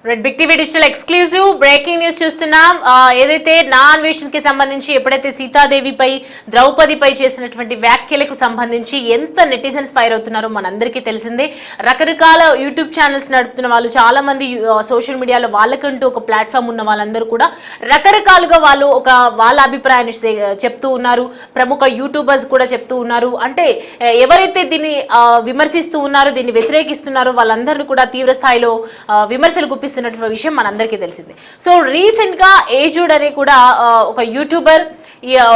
Red big TV digital exclusive breaking news చూస్తున్నాం. ఏదైతే నా అన్వేషణ కి సంబంధించి ఎప్పుడైతే సీతాదేవిపై ద్రౌపదిపై చేసినటువంటి వ్యాఖ్యలకు సంబంధించి ఎంత నెటిజన్స్ ఫైర్ అవుతున్నారో మనందరికీ తెలిసిందే. రకరకాల యూట్యూబ్ ఛానల్స్ నడుపుతున్న వాళ్ళు చాలా మంది, సోషల్ మీడియాలో వాళ్ళకంటూ ఒక ప్లాట్ఫామ్ ఉన్న వాళ్ళందరూ కూడా రకరకాలుగా వాళ్ళు వాళ్ళ అభిప్రాయాన్ని చెప్తూ ఉన్నారు. ప్రముఖ యూట్యూబర్స్ కూడా చెప్తూ ఉన్నారు. అంటే ఎవరైతే దీన్ని విమర్శిస్తూ ఉన్నారో, దీన్ని వ్యతిరేకిస్తున్నారో వాళ్ళందరూ కూడా తీవ్ర స్థాయిలో విమర్శలు గుప్పిస్తున్న విషయం మనందరికీ తెలిసింది. సో రీసెంట్ గా ఏజుడ్ అనే కూడా ఒక యూట్యూబర్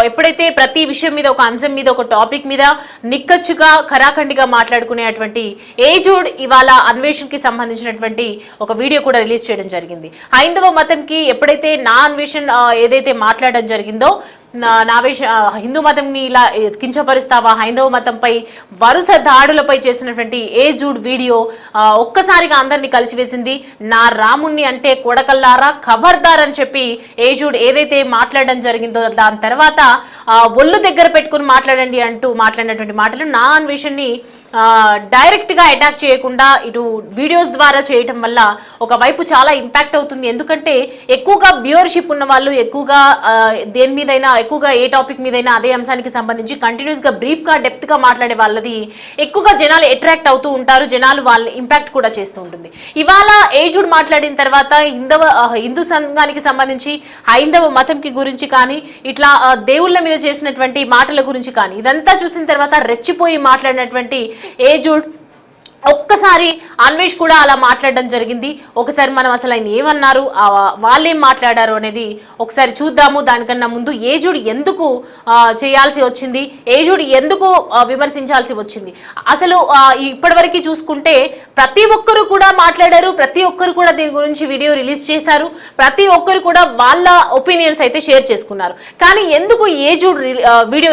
ఎప్పుడైతే ప్రతి విషయం మీద, ఒక అంశం మీద, ఒక టాపిక్ మీద నిక్కచ్చుగా ఖరాఖండిగా మాట్లాడుకునేటువంటి ఏజుడ్ ఇవాళ అన్వేషణకి సంబంధించినటువంటి ఒక వీడియో కూడా రిలీజ్ చేయడం జరిగింది. హైందవ మతంకి ఎప్పుడైతే నా అన్వేషణ ఏదైతే మాట్లాడడం జరిగిందో, హిందూ మతంని ఇలా కించపరుస్తావా, హైందవ మతంపై వరుస దాడులపై చేసినటువంటి ఏజుడ్ వీడియో ఒక్కసారిగా అందరినీ కలిసివేసింది. నా రాముణ్ణి అంటే కొడకల్లారా ఖబర్దార్ అని చెప్పి ఏజుడ్ ఏదైతే మాట్లాడడం జరిగిందో, దాని తర్వాత ఒళ్ళు దగ్గర పెట్టుకుని మాట్లాడండి అంటూ మాట్లాడినటువంటి మాటలు నా అన్వేషణని డైరెక్ట్ గా అటాక్ చేయకుండా ఇటు వీడియోస్ ద్వారా చేయటం వల్ల ఒకవైపు చాలా ఇంపాక్ట్ అవుతుంది. ఎందుకంటే ఎక్కువగా వ్యూవర్షిప్ ఉన్న వాళ్ళు, ఎక్కువగా దేని మీదైనా, ఎక్కువగా ఏ టాపిక్ మీదైనా అదే అంశానికి సంబంధించి కంటిన్యూస్ గా బ్రీఫ్ గా డెప్త్ గా మాట్లాడే వాళ్ళది ఎక్కువగా జనాలు అట్రాక్ట్ అవుతూ ఉంటారు. జనాలు వాళ్ళ ఇంపాక్ట్ కూడా చేస్తూ ఉంటుంది. ఇవాళ ఏజుడ్ మాట్లాడిన తర్వాత హిందూ సంఘానికి సంబంధించి, హైందవ మతంకి గురించి కానీ, ఇట్లా దేవుళ్ళ మీద చేసినటువంటి మాటల గురించి కానీ, ఇదంతా చూసిన తర్వాత రెచ్చిపోయి మాట్లాడినటువంటి ఏజుడ్ ఒక్కసారి అన్వేష్ కూడా అలా మాట్లాడడం జరిగింది. ఒకసారి మనం అసలు ఆయన ఏమన్నారు, వాళ్ళేం మాట్లాడారు అనేది ఒకసారి చూద్దాము. దానికన్నా ముందు ఏజుడ్ ఎందుకు చేయాల్సి వచ్చింది, ఏజుడ్ ఎందుకు విమర్శించాల్సి వచ్చింది, అసలు ఇప్పటివరకు చూసుకుంటే ప్రతి ఒక్కరు కూడా మాట్లాడారు, ప్రతి ఒక్కరు కూడా దీని గురించి వీడియో రిలీజ్ చేశారు, ప్రతి ఒక్కరు కూడా వాళ్ళ ఒపీనియన్స్ అయితే షేర్ చేసుకున్నారు. కానీ ఎందుకు ఏజుడ్ వీడియో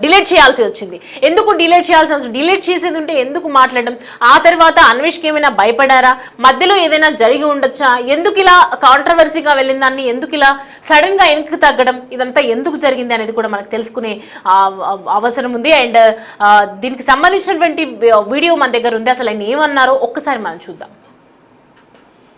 డిలీట్ చేయాల్సి వచ్చింది, ఎందుకు డిలీట్ చేయాల్సి వచ్చింది, డిలీట్ చేసేది ఉంటే ఎందుకు మాట్లాడారు, ఆ తర్వాత అన్వేష్కి ఏమైనా భయపడారా, మధ్యలో ఏదైనా జరిగి ఉండొచ్చా, ఎందుకు ఇలా కాంట్రవర్సీగా వెళ్ళిన దాన్ని ఎందుకు ఇలా సడన్ గా వెనక్కి తగ్గడం, ఇదంతా ఎందుకు జరిగింది అనేది కూడా మనకు తెలుసుకునే అవసరం ఉంది. అండ్ దీనికి సంబంధించినటువంటి వీడియో మన దగ్గర ఉంది. అసలు ఆయన ఏమన్నారో ఒక్కసారి మనం చూద్దాం.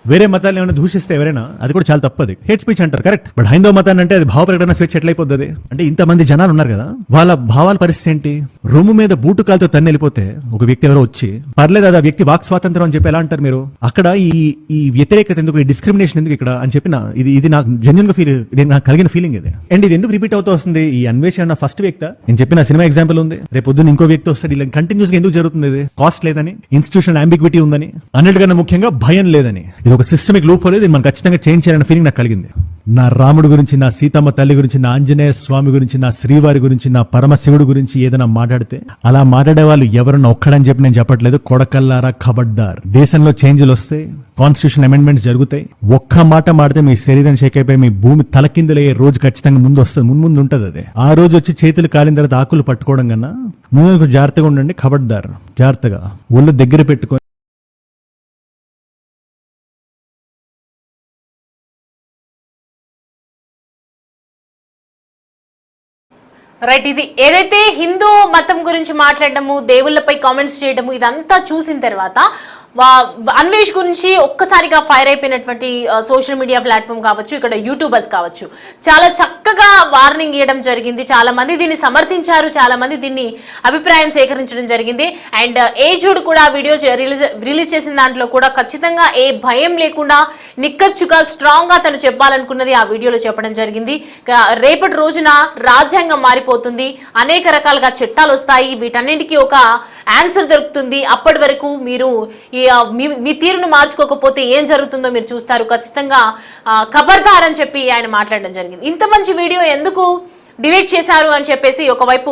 వేరే మతాలను ఏమైనా దూషిస్తే ఎవరైనా అది కూడా చాలా తప్పది, హేట్ స్పీచ్ అంటారు, కరెక్ట్. బట్ హైందవ మతాన్ని అంటే అది భావ ప్రకటన స్వేచ్ఛ ఎట్లయిపోతుంది అంటే, ఇంతమంది జనాలు ఉన్నారు కదా, వాళ్ళ భావాల పరిస్థితి ఏంటి? రొమ్ము మీద బూటుకాలతో తన్ని వెళ్ళిపోతే ఒక వ్యక్తి ఎవరో వచ్చి పర్లేదు అది ఆ వ్యక్తి వాక్ స్వాతంత్రం అని చెప్పి ఎలా అంటారు మీరు? అక్కడ ఈ వ్యతిరేకత ఎందుకు, ఈ డిస్క్రిమినేషన్ ఎందుకు ఇక్కడ అని చెప్పిన ఇది నాకు జెన్యున్ గా నాకు కలిగిన ఫీలింగ్ ఇది. అండ్ ఇది ఎందుకు రిపీట్ అవుతూ వస్తుంది? ఈ అన్వేషణ ఫస్ట్ వ్యక్తి, నేను చెప్పిన సినిమా ఎగ్జాంపుల్ ఉంది, రేపు పొద్దున్న ఇంకో వ్యక్తి వస్తాడు, ఇలా కంటిన్యూస్ గా ఎందుకు జరుగుతుంది? ఇది కాస్ట్ లేదని, ఇన్స్టిట్యూషన్ అంబిగ్విటీ ఉందని, అన్నిటికన్నా ముఖ్యంగా భయం లేదని. ఇది ఒక సిస్టమిక్ లూప్ హోల్, ఇది మనం ఖచ్చితంగా చేంజ్ చేయాలన్న ఫీలింగ్ నాకు కలిగింది. నా రాముడు గురించి, నా సీతమ్మ తల్లి గురించి, నా ఆంజనేయ స్వామి గురించి, నా శ్రీవారి గురించి, నా పరమశివుడు గురించి ఏదైనా మాట్లాడితే అలా మాట్లాడే వాళ్ళు ఎవరన్నా ఒక్కడని చెప్పి నేను చెప్పట్లేదు, కొడకల్లారా ఖబర్దార్. దేశంలో చేంజ్లు వస్తాయి, కాన్స్టిట్యూషన్ అమెండ్మెంట్స్ జరుగుతాయి. ఒక్క మాట మాడితే మీ శరీరం షేక్ అయిపోయి మీ భూమి తలకిందులయ్యే రోజు ఖచ్చితంగా ముందు వస్తుంది, ముందు ఉంటుంది. అదే ఆ రోజు వచ్చి చేతులు కాలిన తర్వాత ఆకులు పట్టుకోవడం కన్నా ముందు జాగ్రత్తగా ఉండండి, ఖబర్దార్. జాగ్రత్తగా ఒళ్ళు దగ్గర పెట్టుకొని రైట్. ఇది ఏదైతే హిందూ మతం గురించి మాట్లాడడము, దేవుళ్ళపై కామెంట్స్ చేయడము, ఇదంతా చూసిన తర్వాత అన్వేష్ గురించి ఒక్కసారిగా ఫైర్ అయిపోయినటువంటి సోషల్ మీడియా ప్లాట్ఫామ్ కావచ్చు, ఇక్కడ యూట్యూబర్స్ కావచ్చు, చాలా చక్కగా వార్నింగ్ ఇవ్వడం జరిగింది. చాలా మంది దీన్ని సమర్థించారు, చాలా మంది దీన్ని అభిప్రాయం సేకరించడం జరిగింది. అండ్ ఏజుడ్ కూడా వీడియో రిలీజ్ చేసిన దాంట్లో కూడా ఖచ్చితంగా ఏ భయం లేకుండా నిక్కచ్చుగా స్ట్రాంగ్ గా తను చెప్పాలనుకున్నది ఆ వీడియోలో చెప్పడం జరిగింది. రేపటి రోజున రాజ్యాంగం మారిపోతుంది, అనేక రకాలుగా చట్టాలు వస్తాయి, వీటన్నింటికీ ఒక ఆన్సర్ దొరుకుతుంది. అప్పటి వరకు మీరు మీ తీరును మార్చుకోకపోతే ఏం జరుగుతుందో మీరు చూస్తారు, ఖచ్చితంగా ఖబర్దార్ అని చెప్పి ఆయన మాట్లాడడం జరిగింది. ఇంత మంచి వీడియో ఎందుకు డిలీట్ చేశారు అని చెప్పేసి ఒకవైపు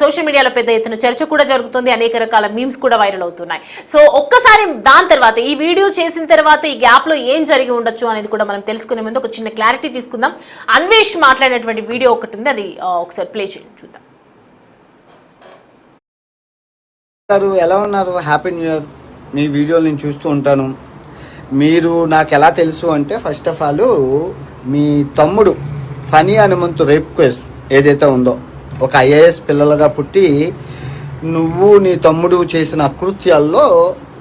సోషల్ మీడియాలో పెద్ద ఎత్తున చర్చ కూడా జరుగుతుంది, అనేక రకాల మీమ్స్ కూడా వైరల్ అవుతున్నాయి. సో ఒక్కసారి దాని తర్వాత ఈ వీడియో చేసిన తర్వాత ఈ గ్యాప్ లో ఏం జరిగి ఉండొచ్చు అనేది కూడా మనం తెలుసుకునే ముందు ఒక చిన్న క్లారిటీ తీసుకుందాం. అన్వేష్ మాట్లాడినటువంటి వీడియో ఒకటి ఉంది, అది ఒకసారి ప్లే చేయండి, చూద్దాం. ఎలా ఉన్నారు? Happy new year. మీ వీడియోలు నేను చూస్తూ ఉంటాను. మీరు నాకు ఎలా తెలుసు అంటే, ఫస్ట్ ఆఫ్ ఆల్ మీ తమ్ముడు ఫనీ హనుమంతు రేప్ కేసు ఏదైతే ఉందో, ఒక ఐఏఎస్ పిల్లలుగా పుట్టి నువ్వు నీ తమ్ముడు చేసిన అకృత్యాల్లో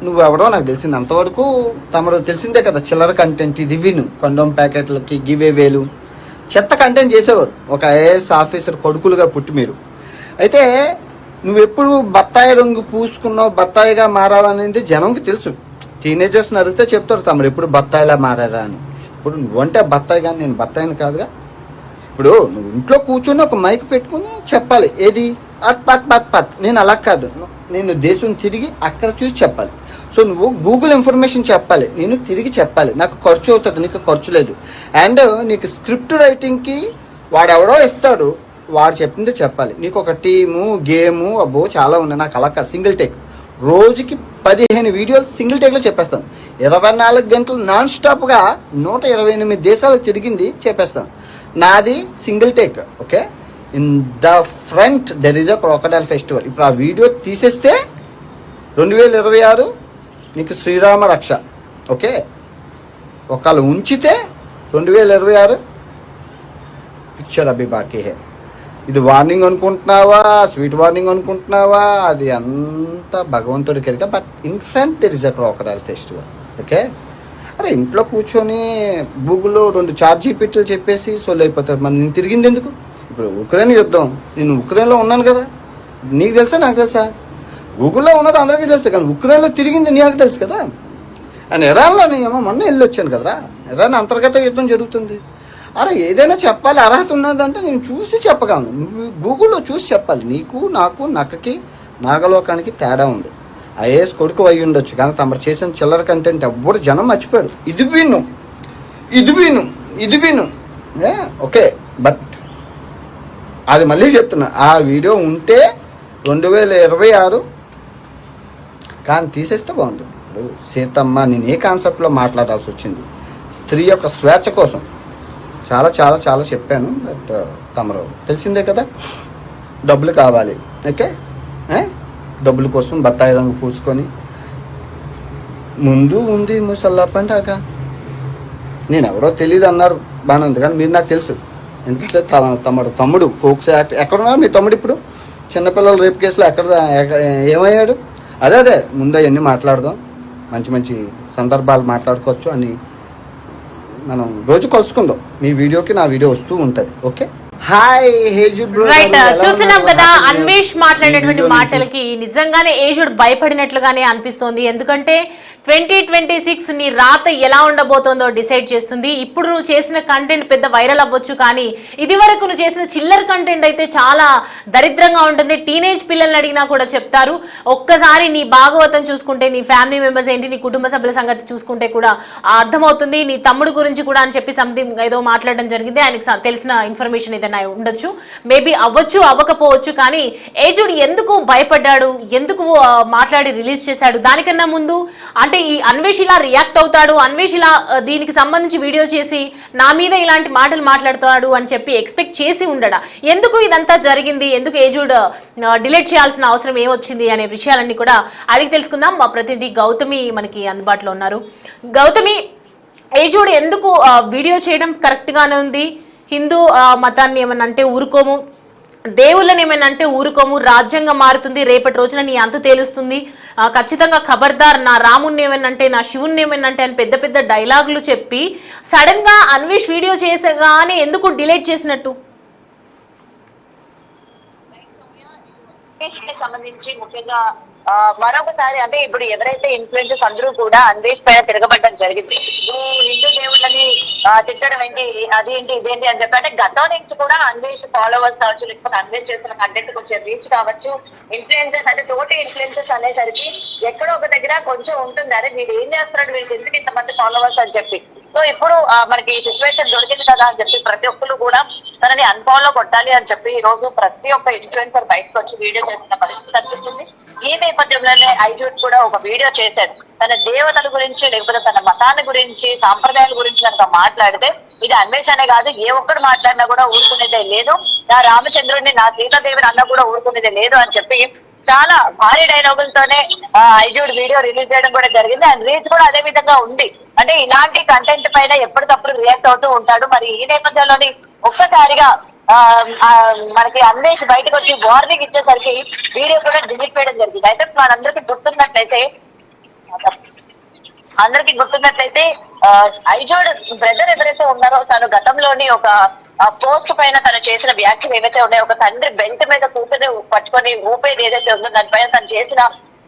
నువ్వెవడో నాకు తెలిసింది అంతవరకు. తమరు తెలిసిందే కదా, చిల్లర కంటెంట్ ఇది విను, కొండోమ్ ప్యాకెట్లకి గివే వేలు చెత్త కంటెంట్ చేసేవారు ఒక ఐఏఎస్ ఆఫీసర్ కొడుకులుగా పుట్టి మీరు. అయితే నువ్వెప్పుడు బత్తాయి రంగు పూసుకున్నావు, బత్తాయిగా మారావనేది జనంకి తెలుసు. టీనేజర్స్ని అడిగితే చెప్తారు తమరు ఎప్పుడు బత్తాయిలా మారారా అని. ఇప్పుడు నువ్వంటే బత్తాయి కానీ నేను బత్తాయిని కాదుగా. ఇప్పుడు నువ్వు ఇంట్లో కూర్చొని ఒక మైక్ పెట్టుకుని చెప్పాలి, ఏది అత్ పత్ పత్ పత్. నేను అలా కాదు, నేను దేశం తిరిగి అక్కడ చూసి చెప్పాలి. సో నువ్వు గూగుల్ ఇన్ఫర్మేషన్ చెప్పాలి, నేను తిరిగి చెప్పాలి. నాకు ఖర్చు అవుతుంది, నీకు ఖర్చు లేదు. అండ్ నీకు స్క్రిప్ట్ రైటింగ్కి వాడెవడో ఇస్తాడు, వాడు చెప్పింది చెప్పాలి. నీకు ఒక టీము గేము అబ్బో చాలా ఉన్నాయి. నాకు అలా కాదు, సింగిల్ టేక్. రోజుకి 15 వీడియోలు సింగిల్ టేక్లో చెప్పేస్తాను. 24 గంటలు నాన్ స్టాప్గా 128 దేశాలు తిరిగింది చెప్పేస్తాను. నాది single take. Okay, in the front there is a crocodile festival. ఇప్పుడు ఆ వీడియో తీసేస్తే 2026 నీకు శ్రీరామ రక్ష. ఓకే, ఒకళ్ళు ఉంచితే 2026 పిక్చర్ అభి బాకీ హే. ఇది వార్నింగ్ అనుకుంటున్నావా, స్వీట్ వార్నింగ్ అనుకుంటున్నావా, అది అంతా భగవంతుడి కెరిక. But in front there is a crocodile festival. Okay, అరే ఇంట్లో కూర్చొని గూగుల్లో 2 చాట్ జీపీటీలు చెప్పేసి సొల్లు అయిపోతుంది. మరి నేను తిరిగింది ఎందుకు? ఇప్పుడు ఉక్రెయిన్ యుద్ధం, నేను ఉక్రెయిన్లో ఉన్నాను కదా, నీకు తెలుసా నాకు తెలుసా? గూగుల్లో ఉన్నది అందరికీ తెలుసు, కానీ ఉక్రెయిన్లో తిరిగింది నీకు తెలుసు కదా. అండ్ ఇరాన్లో నేను మొన్న వెళ్ళి వచ్చాను కదరా. ఇరాన్ అంతర్గత యుద్ధం జరుగుతుంది. అరే ఏదైనా చెప్పాలి, అర్హత ఉన్నదంటే నేను చూసి చెప్పగలను. నువ్వు గూగుల్లో చూసి చెప్పాలి. నీకు నాకు నక్కకి నాగలోకానికి తేడా ఉంది. ఐఏఎస్ కొడుకు అయి ఉండొచ్చు, కానీ తమరు చేసిన చిల్లర కంటెంట్ ఎవ్వడు జనం మర్చిపోయాడు. ఇది విను, ఇది విను, ఇది విను. ఓకే, బట్ అది మళ్ళీ చెప్తున్నా, ఆ వీడియో ఉంటే 2026 కానీ తీసేస్తే బాగుంటుంది. సీతమ్మ, నేను ఏ కాన్సెప్ట్లో మాట్లాడాల్సి వచ్చింది, స్త్రీ యొక్క స్వేచ్ఛ కోసం చాలా చాలా చాలా చెప్పాను. బట్ తమరు తెలిసిందే కదా, డబ్బులు కావాలి. ఓకే, డబ్బుల కోసం బత్తాయి రంగు పూసుకొని ముందు ఉంది ముసల్లా పండగ. నేను ఎవరో తెలియదు అన్నారు, బాగానే ఉంది, కానీ మీరు నాకు తెలుసు. ఎందుకంటే తమ్ముడు ఫోక్స్ యాక్ట్ ఎక్కడున్నారు మీ తమ్ముడు? ఇప్పుడు చిన్నపిల్లల రేపు కేసులో ఏమయ్యాడు? అదే ముందు అవన్నీ మాట్లాడదాం, మంచి మంచి సందర్భాలు మాట్లాడుకోవచ్చు అని మనం రోజు కలుసుకుందాం. మీ వీడియోకి నా వీడియో వస్తూ ఉంటుంది. ఓకే, హాయ్ ఏజుడ్ బ్రో. రైట్, చూస్తున్నాం కదా అన్వేష్ మాట్లాడినటువంటి మాటలకి నిజంగానే ఏజుడ్ భయపడినట్లుగానే అనిపిస్తోంది. ఎందుకంటే 2026 నీ రాత ఎలా ఉండబోతోందో డిసైడ్ చేస్తుంది. ఇప్పుడు నువ్వు చేసిన కంటెంట్ పెద్ద వైరల్ అవ్వచ్చు, కానీ ఇది వరకు నువ్వు చేసిన చిల్లర్ కంటెంట్ అయితే చాలా దరిద్రంగా ఉంటుంది. టీనేజ్ పిల్లల్ని అడిగినా కూడా చెప్తారు. ఒక్కసారి నీ భాగవతం చూసుకుంటే, నీ ఫ్యామిలీ మెంబర్స్ ఏంటి, నీ కుటుంబ సభ్యుల సంగతి చూసుకుంటే కూడా అర్థమవుతుంది. నీ తమ్ముడు గురించి కూడా అని చెప్పి సంథింగ్ ఏదో మాట్లాడడం జరిగింది. ఆయనకు తెలిసిన ఇన్ఫర్మేషన్ ఏదైనా ఉండొచ్చు, మేబీ అవ్వచ్చు, అవ్వకపోవచ్చు. కానీ ఏజుడ్ ఎందుకు భయపడ్డాడు, ఎందుకు మాట్లాడి రిలీజ్ చేశాడు? దానికన్నా ముందు అంటే ఈ అన్వేష్ ఇలా రియాక్ట్ అవుతాడు, అన్వేష్ ఇలా దీనికి సంబంధించి వీడియో చేసి నా మీద ఇలాంటి మాటలు మాట్లాడతాడు అని చెప్పి ఎక్స్పెక్ట్ చేసి ఉండడా? ఎందుకు ఇదంతా జరిగింది, ఎందుకు ఏజుడ్ డిలీట్ చేయాల్సిన అవసరం ఏమొచ్చింది అనే విషయాలన్నీ కూడా అడిగి తెలుసుకుందాం. మా ప్రతినిధి గౌతమి మనకి అందుబాటులో ఉన్నారు. గౌతమి, ఏజుడ్ ఎందుకు వీడియో చేయడం కరెక్ట్ గానే ఉంది? హిందూ మతాన్ని ఏమన్నా అంటే ఊరుకోము, దేవుళ్ళని ఏమైనా అంటే ఊరుకోము, రాజ్యాంగం మారుతుంది, రేపటి రోజున నీ అంతు తేలుస్తుంది, ఖచ్చితంగా ఖబర్దార్, నా రాముణ్ణి ఏమైనా నా శివుణ్ణి ఏమైనా అని పెద్ద పెద్ద డైలాగులు చెప్పి సడన్ గా అన్వేష్ వీడియో చేసగానే ఎందుకు డిలీట్ చేసినట్టు? సంబంధించి ముఖ్యంగా మరొకసారి అంటే ఇప్పుడు ఎవరైతే ఇన్ఫ్లుయెన్సర్స్ అందరూ కూడా అన్వేష్ పైన తిరగబడడం జరిగింది. హిందూ దేవుళ్ళని తిట్టడం ఏంటి, అదేంటి ఇదేంటి అని చెప్పి, అంటే గతం నుంచి కూడా అన్వేష్ ఫాలోవర్స్ కావచ్చు, లేకపోతే అన్వేష్ చేస్తున్న కంటెంట్ కొంచెం రీచ్ కావచ్చు, ఇన్ఫ్లుయెన్సర్స్ అంటే తోటి ఇన్ఫ్లుయెన్సర్స్ అనేసరికి ఎక్కడో ఒక దగ్గర కొంచెం ఉంటుంది, అరే వీడు ఏం చేస్తున్నాడు, వీడికి ఎందుకు ఇంతమంది ఫాలోవర్స్ అని చెప్పి. సో ఇప్పుడు మనకి ఈ సిచ్యువేషన్ దొరికింది కదా అని చెప్పి ప్రతి ఒక్కరు కూడా తనని అన్ఫాలో కొట్టాలి అని చెప్పి ఈ రోజు ప్రతి ఒక్క ఇన్ఫ్లుయెన్సర్ బయటకు వచ్చి వీడియో చేస్తున్న పరిస్థితి కనిపిస్తుంది. ఈ నేపథ్యంలోనే ఐజుడ్ కూడా ఒక వీడియో చేశాడు. తన దేవతల గురించి లేకపోతే తన మతాన్ని గురించి, సాంప్రదాయాల గురించి కనుక మాట్లాడితే ఇది అన్వేష్ అనే కాదు, ఏ ఒక్కరు మాట్లాడినా కూడా ఊరుకునేదే లేదు, నా రామచంద్రుడిని, నా సీతాదేవిని అన్నా కూడా ఊరుకునేదే లేదు అని చెప్పి చాలా భారీ డైలాగులతోనే ఐజుడ్ వీడియో రిలీజ్ చేయడం కూడా జరిగింది. అండ్ రీచ్ కూడా అదే విధంగా ఉంది. అంటే ఇలాంటి కంటెంట్ పైన ఎప్పటికప్పుడు రియాక్ట్ అవుతూ ఉంటాడు. మరి ఈ నేపథ్యంలోని ఒక్కసారిగా మనకి అన్వేష్ బయటకు వచ్చి వార్నింగ్ ఇచ్చేసరికి వీడియో కూడా డిలీట్ చేయడం జరిగింది. అయితే మనందరికీ గుర్తున్నట్లయితే అందరికి గుర్తున్నట్లయితే ఐజోడ్ బ్రదర్ ఎవరైతే ఉన్నారో తను గతంలోని ఒక పోస్ట్ పైన తను చేసిన వ్యాఖ్యలు ఏవైతే ఉన్నాయో, ఒక తండ్రి బెల్ట్ మీద కూతురు పట్టుకొని ఊపేది ఏదైతే ఉందో దానిపైన తను చేసిన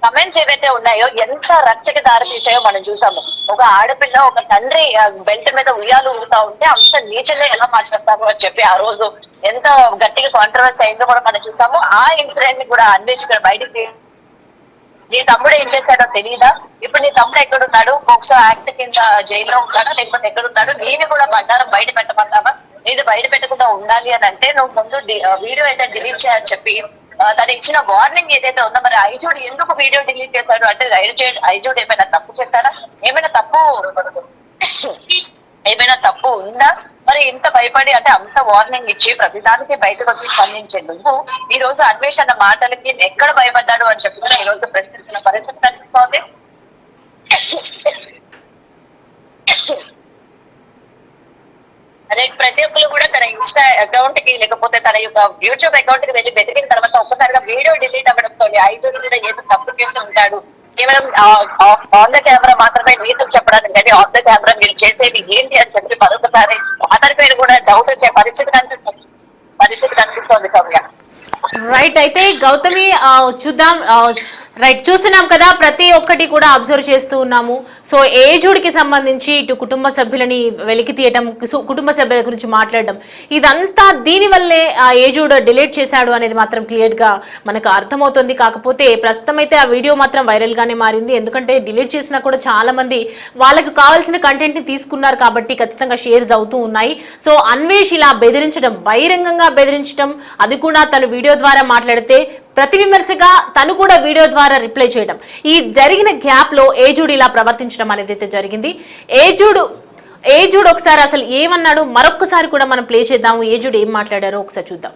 కమెంట్స్ ఏవైతే ఉన్నాయో ఎంత రచ్చకి దారి తీసాయో మనం చూసాము. ఒక ఆడపిల్ల ఒక తండ్రి బెల్ట్ మీద ఉయ్యాలు ఊగుతా ఉంటే అంత నీచంగా ఎలా మాట్లాడతారు అని చెప్పి ఆ రోజు ఎంత గట్టిగా కాంట్రవర్సీ అయిందో కూడా మనం చూసాము. ఆ ఇన్సిడెంట్ ని కూడా అన్వేషణ బయటికి, నీ తమ్ముడు ఏం చేశాడో తెలియదా, ఇప్పుడు నీ తమ్ముడు ఎక్కడున్నాడు, పోక్సో యాక్ట్ కింద జైల్లో ఉన్నాడా లేకపోతే ఎక్కడున్నాడు, నీవి కూడా బండారం బయట పెట్టమన్నావా, నీది బయట పెట్టకుండా ఉండాలి అని అంటే నువ్వు ముందు వీడియో అయితే డిలీట్ చేయని చెప్పి తను ఇచ్చిన వార్నింగ్ ఏదైతే ఉందో, మరి ఐజోడ్ ఎందుకు వీడియో డిలీట్ చేశాడు అంటే ఐజోడ్ ఏమైనా తప్పు చేశాడా, ఏమైనా తప్పు ఉందా, మరి ఇంత భయపడి అంటే అంత వార్నింగ్ ఇచ్చి ప్రతిదానికి బయటకు వచ్చి స్పందించే నువ్వు ఈ రోజు అన్వేషణ మాటలకి ఎక్కడ భయపడ్డాడు అని చెప్పి కూడా ఈ రోజు ప్రశ్నిస్తున్న పరిస్థితి కనిపిస్తోంది. ప్రతి ఒక్కరు కూడా తన ఇన్స్టా అకౌంట్ కి లేకపోతే తన యొక్క యూట్యూబ్ అకౌంట్ కి వెళ్ళి వెతికిన తర్వాత ఒక్కసారిగా వీడియో డిలీట్ అవ్వడంతో ఐజోడ్ కూడా ఏదో తప్పు చేస్తూ ఉంటాడు, కేవలం ఆన్ ద కెమెరా మాత్రమే నీతో చెప్పడానికి కానీ ఆఫ్ ద కెమెరా మీరు చేసేది ఏంటి అని చెప్పి మరొకసారి అతని పేరు కూడా డౌట్ వచ్చే పరిస్థితి కనిపిస్తోంది సౌమ్య. రైట్, అయితే గౌతమి చూద్దాం. రైట్, చూస్తున్నాం కదా, ప్రతి ఒక్కటి కూడా అబ్జర్వ్ చేస్తూ ఉన్నాము. సో ఏజుడికి సంబంధించి ఇటు కుటుంబ సభ్యులని వెలికి తీయటం, కుటుంబ సభ్యుల గురించి మాట్లాడడం, ఇదంతా దీనివల్లే ఆ ఏజుడు డిలీట్ చేశాడు అనేది మాత్రం క్లియర్గా మనకు అర్థమవుతుంది. కాకపోతే ప్రస్తుతం అయితే ఆ వీడియో మాత్రం వైరల్గానే మారింది. ఎందుకంటే డిలీట్ చేసినా కూడా చాలా మంది వాళ్ళకు కావాల్సిన కంటెంట్ని తీసుకున్నారు కాబట్టి ఖచ్చితంగా షేర్స్ అవుతూ ఉన్నాయి. సో అన్వేష్ ఇలా బెదిరించడం, బహిరంగంగా బెదిరించడం, అది కూడా తను వీడియో ద్వారా మాట్లాడితే ప్రతి విమర్శగా తను కూడా వీడియో ద్వారా రిప్లై చేయడం, ఈ జరిగిన గ్యాప్ లో ఏజుడ్ ఇలా ప్రవర్తించడం అనేది అయితే జరిగింది. ఏజుడ్ ఒకసారి అసలు ఏమన్నాడు మరొకసారి కూడా మనం ప్లే చేద్దాము. ఏజుడ్ ఏం మాట్లాడారో ఒకసారి చూద్దాం.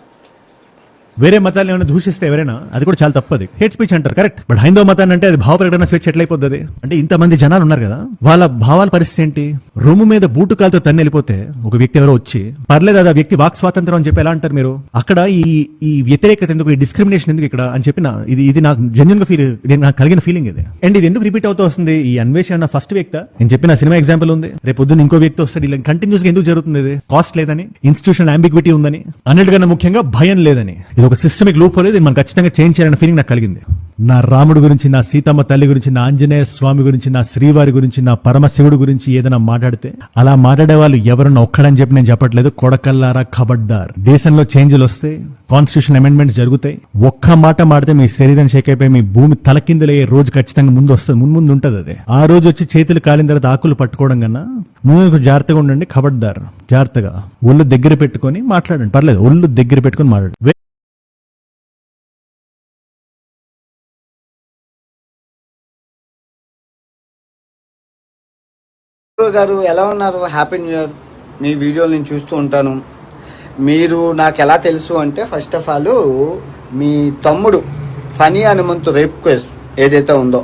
వేరే మతాలను ఏమైనా దూషిస్తే ఎవరైనా అది కూడా చాలా తప్పది, హేట్ స్పీచ్ అంటారు కరెక్ట్. బట్ హైందవ మతాన్ని అంటే అది భావ ప్రకటన స్వేచ్ఛ ఎట్లయిపోతుంది అంటే ఇంతమంది జనాలు ఉన్నారు కదా, వాళ్ళ భావాల పరిస్థితి ఏంటి? రొమ్ము మీద బూటు కాలుతో తన్ని వెళ్ళిపోతే ఒక వ్యక్తి ఎవరో వచ్చి పర్లేదు అది ఆ వ్యక్తి వాక్ స్వాతంత్రం అని చెప్పి ఎలా అంటారు మీరు? అక్కడ ఈ వ్యతిరేకత ఎందుకు, ఈ డిస్క్రిమినేషన్ ఎందుకు ఇక్కడ అని చెప్పి ఇది నాకు జెన్యున్ గా నాకు కలిగిన ఫీలింగ్ ఇది. అండ్ ఇది ఎందుకు రిపీట్ అవుతూ వస్తుంది? ఈ అన్వేషణ ఫస్ట్ వ్యక్తి నేను చెప్పిన సినిమా ఎగ్జాంపుల్ ఉంది, రేపు పొద్దున్న ఇంకో వ్యక్తి వస్తాడు, ఇలా కంటిన్యూస్ గా ఎందుకు జరుగుతుంది? ఇది కాస్ట్ లేదని, ఇన్స్టిట్యూషన్ అంబిగ్విటీ ఉందని, అన్నిటికన్నా ముఖ్యంగా భయం లేదని. ఇది ఒక సిస్టమిక్ లూప్ హోల్, ఇది మనం ఖచ్చితంగా చేంజ్ చేయాలన్న ఫీలింగ్ నాకు కలిగింది. నా రాముడు గురించి, నా సీతమ్మ తల్లి గురించి, నా ఆంజనేయ స్వామి గురించి, నా శ్రీవారి గురించి, నా పరమశివుడు గురించి ఏదైనా మాట్లాడితే అలా మాట్లాడే వాళ్ళు ఎవరన్నా ఒక్కడని చెప్పి నేను చెప్పట్లేదు. కొడకల్లారా ఖబర్దార్. దేశంలో చేంజ్లు వస్తాయి, కాన్స్టిట్యూషన్ అమెండ్మెంట్స్ జరుగుతాయి. ఒక్క మాట మాడితే మీ శరీరం షేక్ అయిపోయి మీ భూమి తలకిందులయ్యే రోజు ఖచ్చితంగా ముందు వస్తుంది, ముందు ఉంటుంది. అది ఆ రోజు వచ్చి చేతులు కాలిన తర్వాత ఆకులు పట్టుకోవడం కన్నా ముందు జాగ్రత్తగా ఉండండి. ఖబర్దార్, జాగ్రత్తగా ఒళ్ళు దగ్గర పెట్టుకొని మాట్లాడండి, పర్లేదు ఒళ్ళు దగ్గర పెట్టుకొని మాట్లాడండి. గారు ఎలా ఉన్నారు? Happy new year. మీ వీడియోలు నేను చూస్తూ ఉంటాను. మీరు నాకు ఎలా తెలుసు అంటే ఫస్ట్ ఆఫ్ ఆల్ మీ తమ్ముడు ఫనీ హనుమంతు రేప్ కేసు ఏదైతే ఉందో,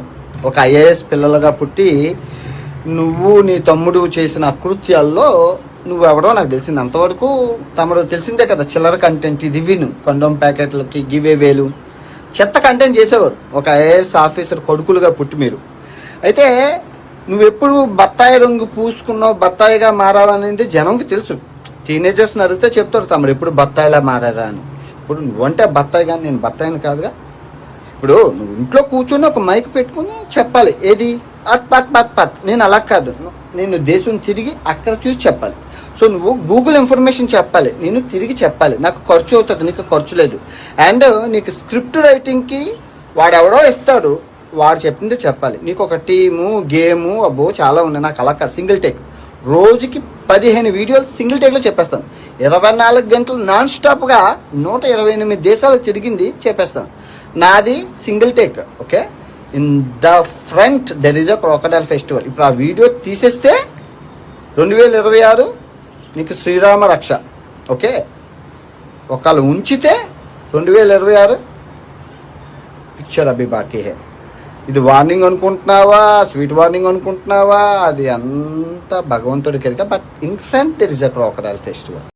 ఒక ఐఏఎస్ పిల్లలుగా పుట్టి నువ్వు నీ తమ్ముడు చేసిన అకృత్యాల్లో నువ్వెవడో నాకు తెలిసింది. అంతవరకు తమరు తెలిసిందే కదా, చిల్లర కంటెంట్ ఇది విను, కొండోమ్ ప్యాకెట్లకి గివే వేలు చెత్త కంటెంట్ చేసేవారు ఒక ఐఏఎస్ ఆఫీసర్ కొడుకులుగా పుట్టి మీరు. అయితే నువ్వెప్పుడు బత్తాయి రంగు పూసుకున్నావు, బత్తాయిగా మారావనేది జనంకి తెలుసు. టీనేజర్స్ని అడిగితే చెప్తారు తమ్ముడు ఎప్పుడు బత్తాయిలా మారారా అని. ఇప్పుడు నువ్వంటే బత్తాయి, కానీ నేను బత్తాయిని కాదుగా. ఇప్పుడు నువ్వు ఇంట్లో కూర్చొని ఒక మైక్ పెట్టుకుని చెప్పాలి, ఏది పత్. నేను అలా కాదు, నేను దేశం తిరిగి అక్కడ చూసి చెప్పాలి. సో నువ్వు గూగుల్ ఇన్ఫర్మేషన్ చెప్పాలి, నేను తిరిగి చెప్పాలి. నాకు ఖర్చు అవుతుంది, నీకు ఖర్చు లేదు. అండ్ నీకు స్క్రిప్ట్ రైటింగ్కి వాడెవడో ఇస్తాడు, వాడు చెప్పింది చెప్పాలి. నీకు ఒక టీము గేము అబ్బో చాలా ఉన్నాయి. నాకు అలా కాదు, సింగిల్ టేక్. రోజుకి 15 వీడియోలు సింగిల్ టేక్లో చెప్పేస్తాను. 24 గంటలు నాన్ స్టాప్గా 128 దేశాలు తిరిగింది చెప్పేస్తాను. నాది single take. Okay, in the front there is a crocodile festival. ఇప్పుడు ఆ వీడియో తీసేస్తే 2026 నీకు శ్రీరామ రక్ష. ఓకే, ఒకళ్ళు ఉంచితే 2026 పిక్చర్ అభి బాకీ హే. ఇది వార్నింగ్ అనుకుంటున్నావా, స్వీట్ వార్నింగ్ అనుకుంటున్నావా, అది అంతా భగవంతుడికి. But in front there is a crocodile festival.